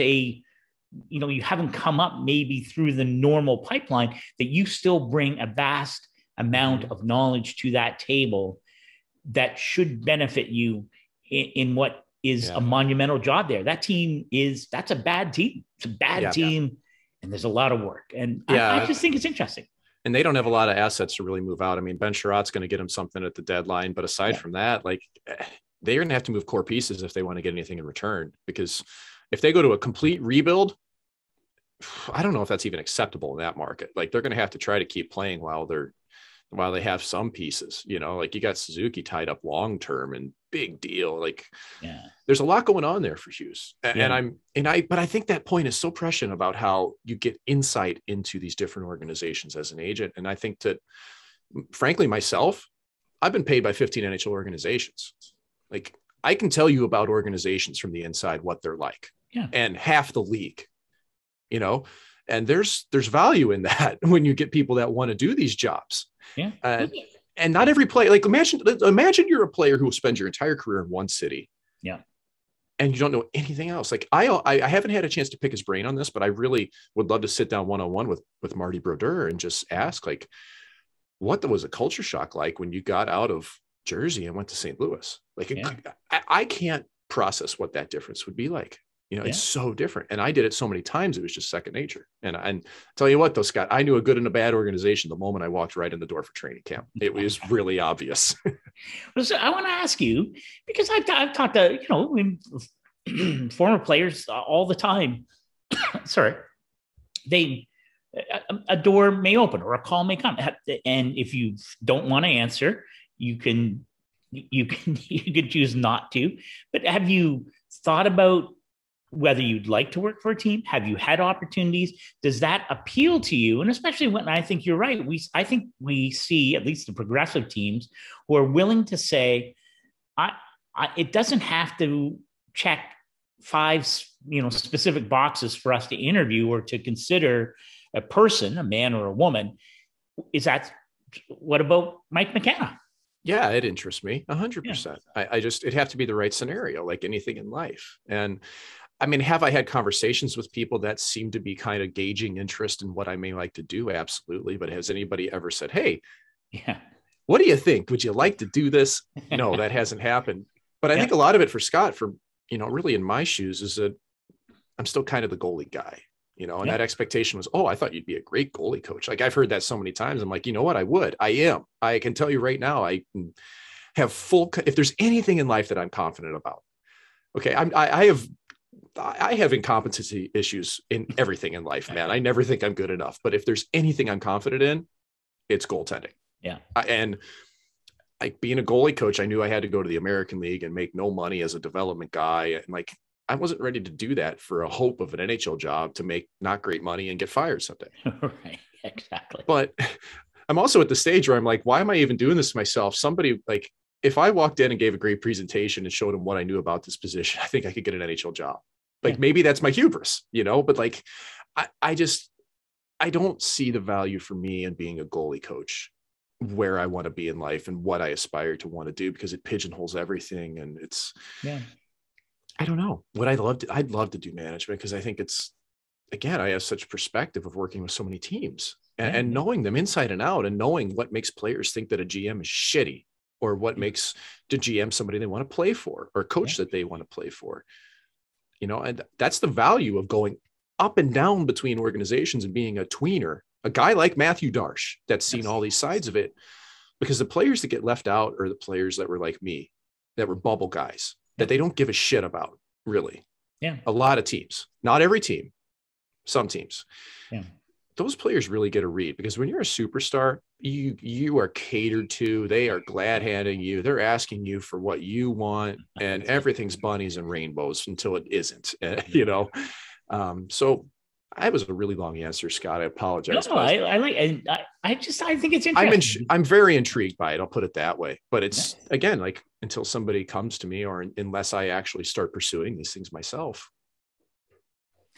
you haven't come up maybe through the normal pipeline, that you still bring a vast amount of knowledge to that table that should benefit you in what is a monumental job there. That's a bad team. It's a bad team. And there's a lot of work. And I just think it's interesting. And they don't have a lot of assets to really move out. I mean, Ben Sherratt's going to get him something at the deadline. But aside from that, like, they're going to have to move core pieces if they want to get anything in return, because if they go to a complete rebuild, I don't know if that's even acceptable in that market. Like, they're going to have to try to keep playing while they have some pieces, you know, like you got Suzuki tied up long-term and big deal. Like, there's a lot going on there for Hughes. But I think that point is so prescient about how you get insight into these different organizations as an agent. And I think that, frankly, myself, I've been paid by 15 NHL organizations. Like, I can tell you about organizations from the inside, what they're like, and half the league, you know, and there's value in that when you get people that want to do these jobs. And not every player, like, imagine you're a player who will spend your entire career in one city. And you don't know anything else. Like, I haven't had a chance to pick his brain on this, but I really would love to sit down one-on-one with Marty Brodeur and just ask, like, what was a culture shock like when you got out of Jersey and went to St. Louis? Like, I can't process what that difference would be like. You know, it's so different. And I did it so many times, it was just second nature. And tell you what, though, Scott, I knew a good and a bad organization the moment I walked right in the door for training camp. It was really obvious. Well, so I want to ask you, because I've talked to, you know, former players all the time. Sorry. A door may open or a call may come. And if you don't want to answer, you can choose not to. But have you thought about whether you'd like to work for a team. Have you had opportunities? Does that appeal to you? And especially when I think you're right, I think we see at least the progressive teams who are willing to say, it doesn't have to check 5, specific boxes for us to interview or to consider a person, a man or a woman. What about Mike McKenna? Yeah, it interests me 100%. It'd have to be the right scenario, like anything in life. And I mean, have I had conversations with people that seem to be kind of gauging interest in what I may like to do? Absolutely. But has anybody ever said, hey, what do you think? Would you like to do this? No, that hasn't happened. But I think a lot of it for Scott, really in my shoes, is that I'm still kind of the goalie guy, and that expectation was, I thought you'd be a great goalie coach. Like I've heard that so many times. I'm like, you know what? I am. I can tell you right now, I can have if there's anything in life that I'm confident about. Okay. I have incompetency issues in everything in life, man. I never think I'm good enough, but if there's anything I'm confident in, it's goaltending. Yeah. And like being a goalie coach, I knew I had to go to the American League and make no money as a development guy. And like, I wasn't ready to do that for a hope of an NHL job to make not great money and get fired someday. Right. Exactly. But I'm also at the stage where I'm like, why am I even doing this to myself? Somebody like, if I walked in and gave a great presentation and showed them what I knew about this position, I think I could get an NHL job. Like maybe that's my hubris, but like, I don't see the value for me in being a goalie coach where I want to be in life and what I aspire to want to do, because it pigeonholes everything. And it's, I don't know what I'd love to do management, because I think it's, again, I have such perspective of working with so many teams and knowing them inside and out, and knowing what makes players think that a GM is shitty, or what makes the GM somebody they want to play for, or a coach that they want to play for. And that's the value of going up and down between organizations and being a tweener, a guy like Matthew Darsh that's seen all these sides of it, because the players that get left out are the players that were like me, that were bubble guys that they don't give a shit about, really. Yeah. A lot of teams, not every team, some teams. Yeah. Those players really get a read, because when you're a superstar, you are catered to. They are glad handing you. They're asking you for what you want, and everything's bunnies and rainbows until it isn't. So that was a really long answer, Scott. I apologize. No, I think it's interesting. I'm very intrigued by it. I'll put it that way. But it's again, like, until somebody comes to me, or unless I actually start pursuing these things myself,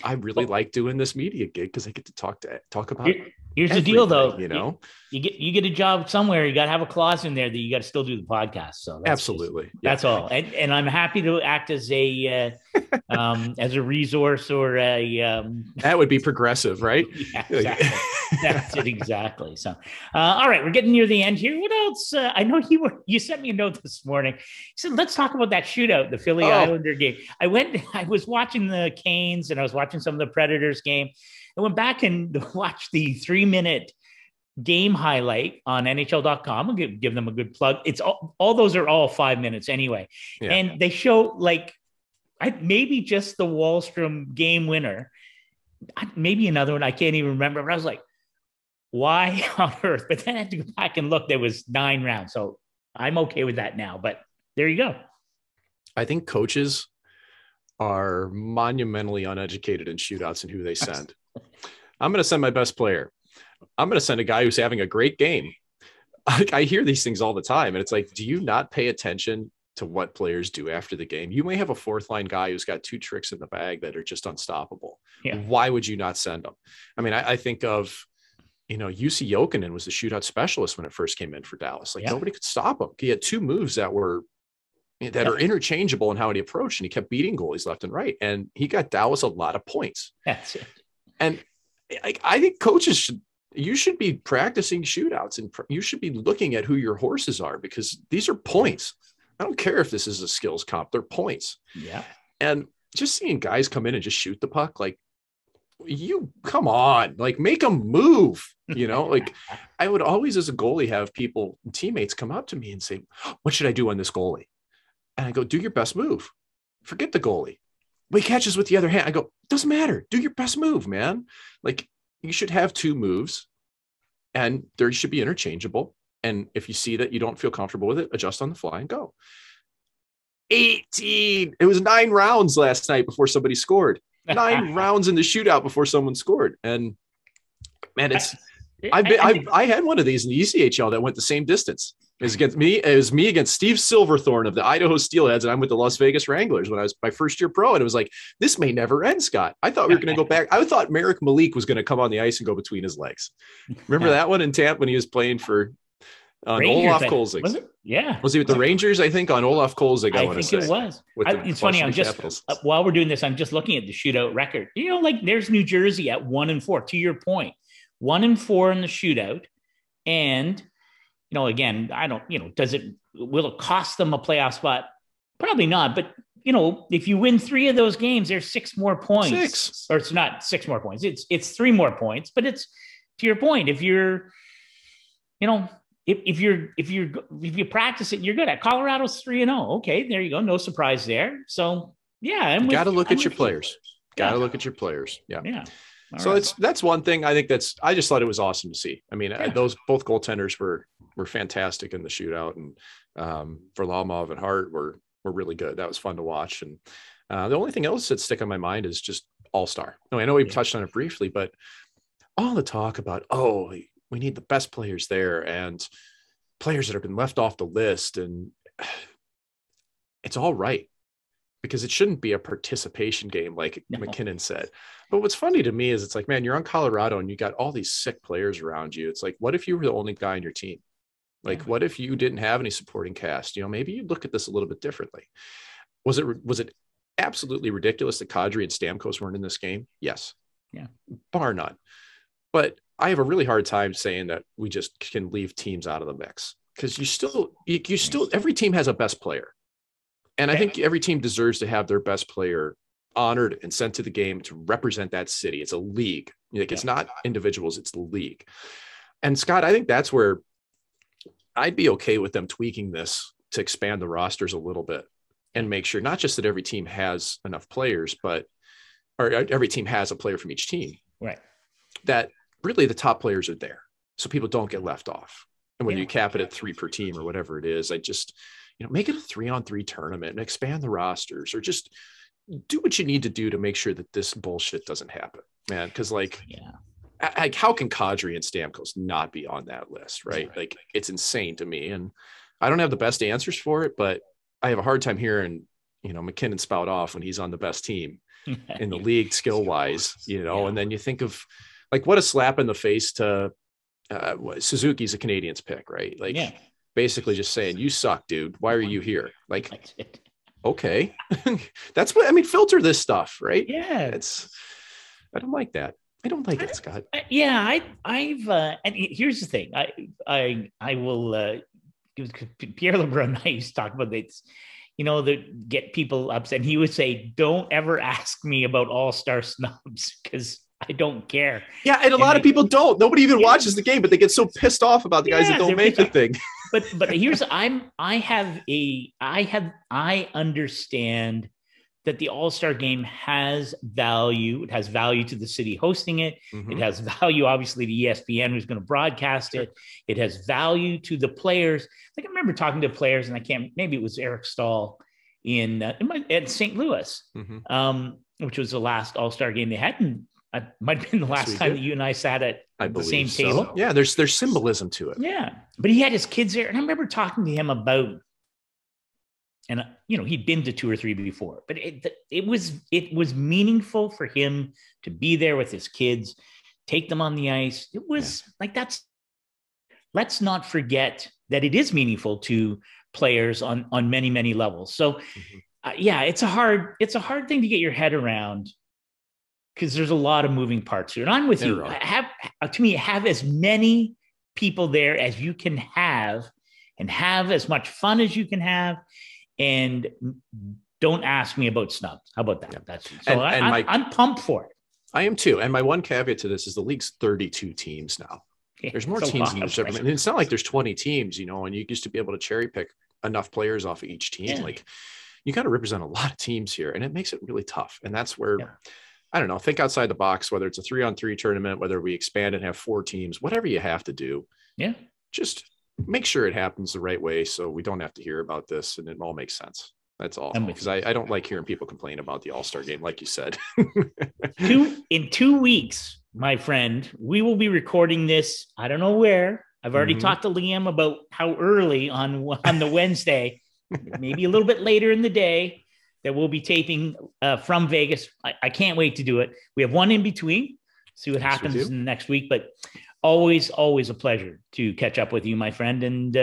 I really like doing this media gig, because I get to talk about it. Here's the deal, though. You get a job somewhere. You got to have a clause in there that you got to still do the podcast. So absolutely, that's all. And I'm happy to act as a resource, or a that would be progressive, right? Yeah, exactly. That's it, exactly. So, all right, we're getting near the end here. What else? I know you sent me a note this morning. You said, let's talk about that shootout, the Philly Islander game. I was watching the Canes, and I was watching some of the Predators game. I went back and watched the 3-minute game highlight on NHL.com. I'll give them a good plug. It's all those are all 5 minutes anyway. Yeah. And they show maybe just the Wahlstrom game winner, maybe another one. I can't even remember, but I was like, why on earth? But then I had to go back and look. There was 9 rounds. So I'm okay with that now, but there you go. I think coaches are monumentally uneducated in shootouts and who they send. I'm going to send my best player. I'm going to send a guy who's having a great game. I hear these things all the time, and it's like, do you not pay attention to what players do after the game? You may have a 4th line guy who's got 2 tricks in the bag that are just unstoppable. Yeah. Why would you not send them? I mean, I think of, UC Jokinen was the shootout specialist when it first came in for Dallas. Nobody could stop him. He had 2 moves that are interchangeable in how he approached, and he kept beating goalies left and right. And he got Dallas a lot of points. That's it. And I think coaches should be practicing shootouts, and you should be looking at who your horses are, because these are points. I don't care if this is a skills comp, they're points. Yeah. And just seeing guys come in and just shoot the puck, come on, make them move, I would always, as a goalie, have teammates come up to me and say, what should I do on this goalie? And I go, do your best move. Forget the goalie. But he catches with the other hand. I go, doesn't matter. Do your best move, man. You should have 2 moves, and they should be interchangeable. And if you see that you don't feel comfortable with it, adjust on the fly and go. 18. It was 9 rounds last night before somebody scored. 9 rounds in the shootout before someone scored. And man, I had one of these in the ECHL that went the same distance. It was against me. It was me against Steve Silverthorne of the Idaho Steelheads, and I'm with the Las Vegas Wranglers when I was my first year pro. And it was like, this may never end, Scott. I thought we were going to go back. I thought Merrick Malik was going to come on the ice and go between his legs. Remember that one in Tampa when he was playing for Olaf Kolzig? Was it? Yeah. Was he with the Rangers? I think on Olaf Kolzig. I think it was. It's funny. I'm just while we're doing this, I'm just looking at the shootout record. Like there's New Jersey at 1-4. To your point, 1-4 in the shootout, and again, I don't. Will it cost them a playoff spot? Probably not. But if you win 3 of those games, there's 6 more points. Or it's not 6 more points. It's 3 more points. But it's to your point. If you're, if you practice it, you're good at. Colorado's 3-0. Okay, there you go. No surprise there. So yeah, you got to look at your players. Got to look at your players. Yeah. Yeah. So that's one thing. I think I just thought it was awesome to see. I mean, those both goaltenders were fantastic in the shootout, and Varlamov and Hart were really good. That was fun to watch. And the only thing else that's sticking in my mind is just All-Star. I know we touched on it briefly, but all the talk about, we need the best players there and players that have been left off the list. And it's all right, because it shouldn't be a participation game like McKinnon said. But what's funny to me is it's like, man, you're on Colorado and you got all these sick players around you. It's like, what if you were the only guy on your team? Like, what if you didn't have any supporting cast? Maybe you'd look at this a little bit differently. Was it absolutely ridiculous that Kadri and Stamkos weren't in this game? Yes. Yeah. Bar none. But I have a really hard time saying that we just can leave teams out of the mix, because you still every team has a best player. And I think every team deserves to have their best player honored and sent to the game to represent that city. It's a league. It's not individuals, it's the league. And Scott, I think that's where I'd be okay with them tweaking this to expand the rosters a little bit and make sure not just that every team has enough players, or every team has a player from each team. Right. That really the top players are there, so people don't get left off. And when you cap it at 3 per team or whatever it is, I just, make it a 3-on-3 tournament and expand the rosters, or just do what you need to do to make sure that this bullshit doesn't happen, man. Because how can Kadri and Stamkos not be on that list, right? Like, it's insane to me. And I don't have the best answers for it, but I have a hard time hearing, McKinnon spout off when he's on the best team in the league skill wise, and then you think of like, what a slap in the face to Suzuki's a Canadiens pick, right? Like, basically just saying, you suck, dude. Why are you here? Like, okay. That's what, filter this stuff, right? Yeah. I don't like that. I don't like it, Scott. I've and here's the thing. I will Pierre LeBrun and I used to talk about this, that get people upset. And he would say, don't ever ask me about all-star snubs, because I don't care. Yeah, and a lot of people don't. Nobody even watches the game, but they get so pissed off about the guys that don't make the thing. But here's I understand that the All-Star game has value. It has value to the city hosting it. Mm-hmm. It has value, obviously, to ESPN, who's going to broadcast it. It has value to the players. Like, I remember talking to players, and maybe it was Eric Stahl at St. Louis, which was the last All-Star game they had. And it might have been the last time that you and I sat at the same table. Yeah, there's symbolism to it. Yeah, but he had his kids there, and I remember talking to him about, and he'd been to 2 or 3 before, but it was meaningful for him to be there with his kids, take them on the ice. It was let's not forget that it is meaningful to players on many, many levels. So it's a hard thing to get your head around, because there's a lot of moving parts here. And I'm with you. Have as many people there as you can have, and have as much fun as you can have. And don't ask me about snubs. How about that? I'm pumped for it. I am too. And my one caveat to this is the league's 32 teams now. There's more teams than ever. And it's not like there's 20 teams, and you used to be able to cherry pick enough players off of each team. Yeah. Like, you got to represent a lot of teams here, and it makes it really tough. And that's where, I don't know, think outside the box, whether it's a 3-on-3 tournament, whether we expand and have 4 teams, whatever you have to do. Yeah. Just make sure it happens the right way, so we don't have to hear about this and it all makes sense. That's all. Because I don't like hearing people complain about the All-Star game, like you said. In 2 weeks, my friend, we will be recording this. I don't know where. I've already talked to Liam about how early on the Wednesday, maybe a little bit later in the day, that we'll be taping from Vegas. I can't wait to do it. We have one in between. See what happens in the next week. But always a pleasure to catch up with you, my friend. And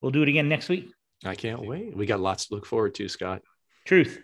we'll do it again next week. I can't wait. We got lots to look forward to, Scott. Truth.